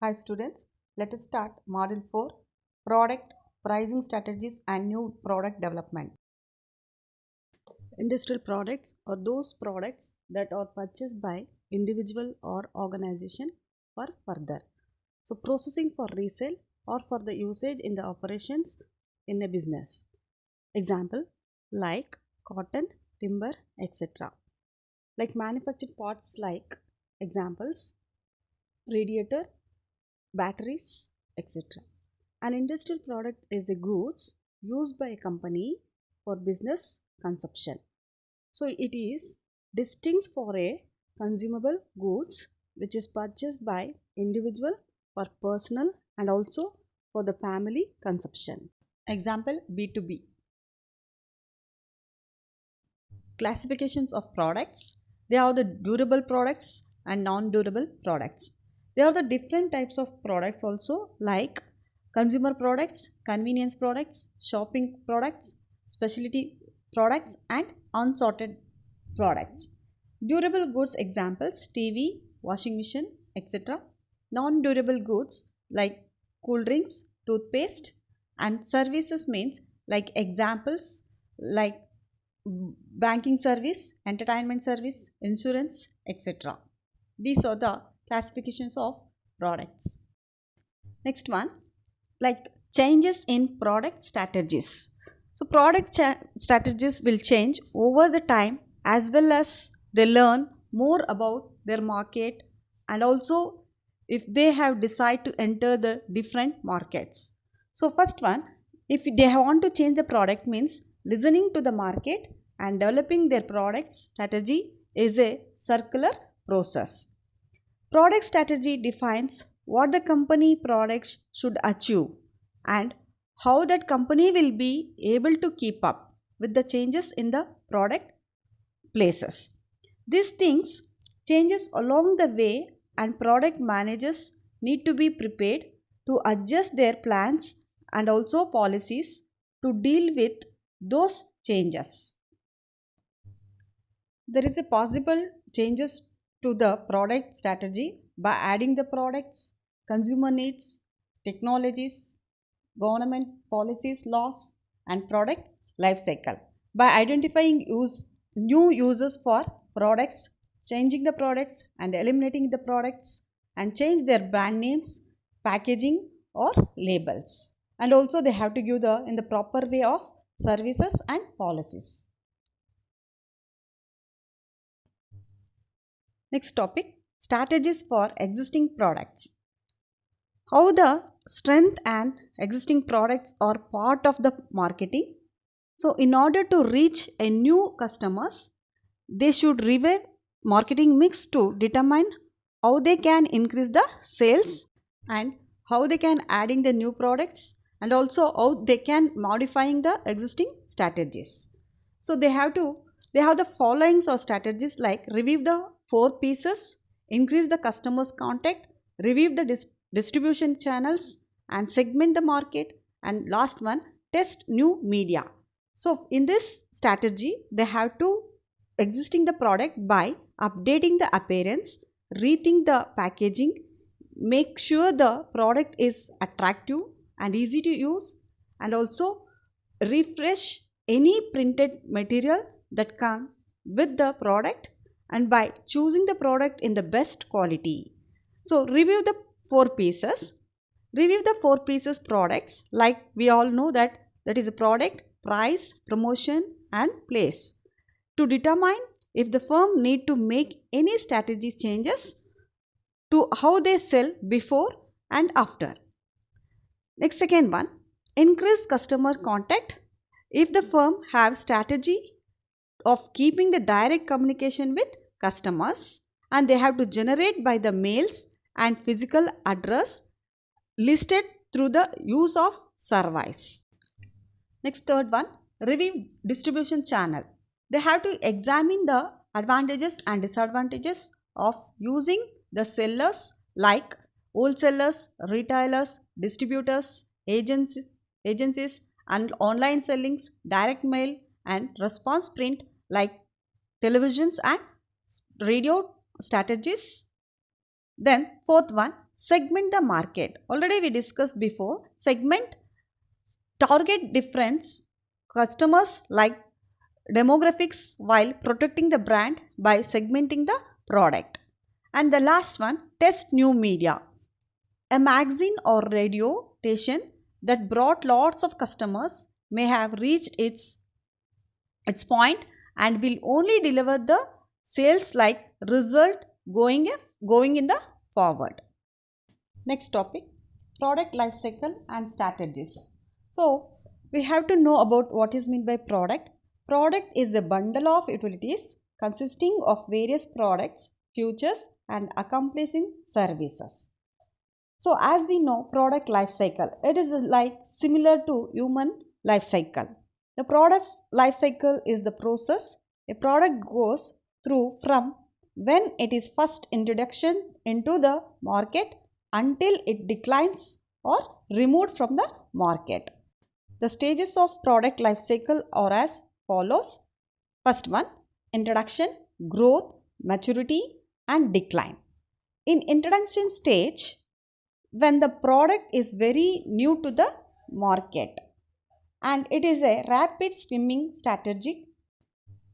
Hi students, let us start Module 4 Product Pricing Strategies and New Product Development. Industrial products are those products that are purchased by individual or organization for further. So processing for resale or for the usage in the operations in a business. Example like cotton, timber, etc. Like manufactured parts like examples radiator, batteries, etc. An industrial product is a goods used by a company for business consumption. So it is distinct for a consumable goods which is purchased by individual for personal and also for the family consumption. Example B2B. Classifications of products. They are the durable products and non-durable products. There are the different types of products also like consumer products, convenience products, shopping products, specialty products and unsorted products. Durable goods examples TV, washing machine, etc. Non-durable goods like cool drinks, toothpaste and services means like examples like banking service, entertainment service, insurance, etc. These are the classifications of products. Next one, like changes in product strategies. So product strategies will change over the time as well as they learn more about their market and also if they have decided to enter the different markets. So first one, if they want to change the product means listening to the market and developing their product strategy is a circular process. Product strategy defines what the company products should achieve and how that company will be able to keep up with the changes in the product places. These things changes along the way and product managers need to be prepared to adjust their plans and also policies to deal with those changes. There is a possible changes to the product strategy by adding the products, consumer needs, technologies, government policies, laws and product life cycle. By identifying new uses for products, changing the products and eliminating the products and change their brand names, packaging or labels. And also they have to give the in the proper way of services and policies. Next topic, strategies for existing products. How the strength and existing products are part of the marketing. So in order to reach a new customers, they should review marketing mix to determine how they can increase the sales and how they can adding the new products and also how they can modifying the existing strategies. So they have the followings of strategies like review the 4 pieces, increase the customers contact, review the distribution channels and segment the market, and last one, test new media. So in this strategy they have to existing the product by updating the appearance, rethink the packaging, make sure the product is attractive and easy to use and also refresh any printed material that come with the product and by choosing the product in the best quality. So review the 4 pieces. Review the 4 pieces products like we all know that is a product, price, promotion and place to determine if the firm need to make any strategy changes to how they sell before and after. Next second one, increase customer contact. If the firm have strategy of keeping the direct communication with customers and they have to generate by the mails and physical address listed through the use of surveys. Next third one, review distribution channel. They have to examine the advantages and disadvantages of using the sellers like wholesalers, retailers, distributors, agencies and online sellings, direct mail and response print like televisions and radio strategies. Then fourth one, segment the market. Already we discussed before. Segment, target different customers like demographics while protecting the brand by segmenting the product. And the last one, test new media. A magazine or radio station that brought lots of customers may have reached its point and will only deliver the sales like result going in the forward. Next topic, product life cycle and strategies. So we have to know about what is meant by product. Product is a bundle of utilities consisting of various products, features and accomplishing services. So as we know, product life cycle, it is like similar to human life cycle. The product life cycle is the process a product goes through from when it is first introduction into the market until it declines or removed from the market. The stages of product life cycle are as follows. First one, introduction, growth, maturity and decline. In introduction stage, when the product is very new to the market and it is a rapid swimming strategy.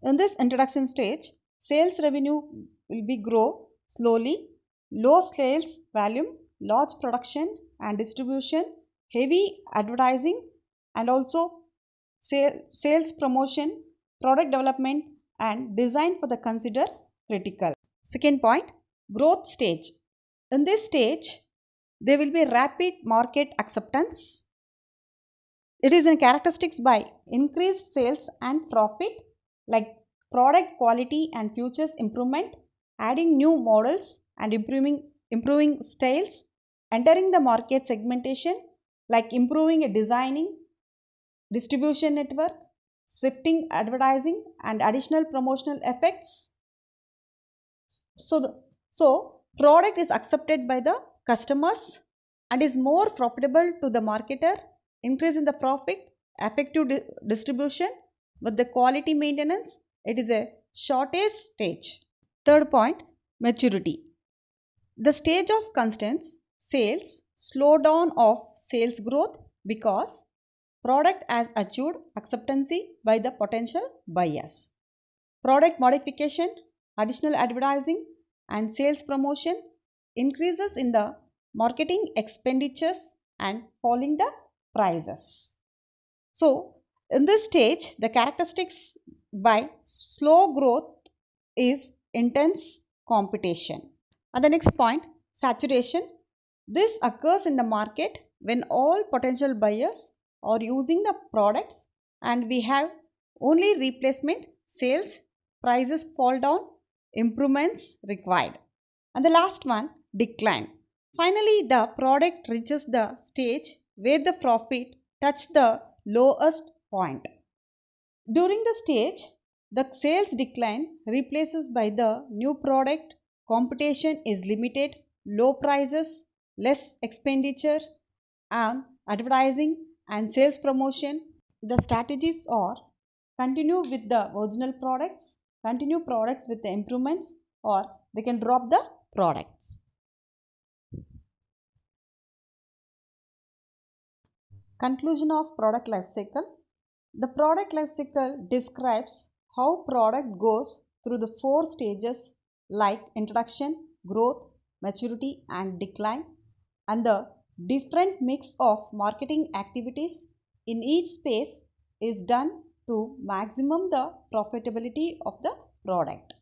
In this introduction stage, sales revenue will be grow slowly, low sales volume, large production and distribution, heavy advertising and also sales promotion, product development and design for the consider critical. Second point, growth stage. In this stage, there will be rapid market acceptance. It is in characteristics by increased sales and profit like product quality and features improvement, adding new models and improving styles, entering the market segmentation like improving a designing, distribution network, shifting advertising and additional promotional effects. So product is accepted by the customers and is more profitable to the marketer, increase in the profit, effective distribution with the quality maintenance. It is a shortest stage. Third point, maturity. The stage of constant sales, slowdown of sales growth because product has achieved acceptance by the potential buyers. Product modification, additional advertising and sales promotion, increases in the marketing expenditures and falling the prices. So in this stage, the characteristics by slow growth is intense competition. And the next point, saturation. This occurs in the market when all potential buyers are using the products and we have only replacement sales, prices fall down, improvements required. And the last one, decline. Finally, the product reaches the stage where the profit touches the lowest point. During the stage, the sales decline replaces by the new product, competition is limited, low prices, less expenditure on advertising and sales promotion. The strategies are continue with the original products, continue products with the improvements or they can drop the products. Conclusion of product life cycle. The product life cycle describes how product goes through the 4 stages like introduction, growth, maturity and decline and the different mix of marketing activities in each space is done to maximum the profitability of the product.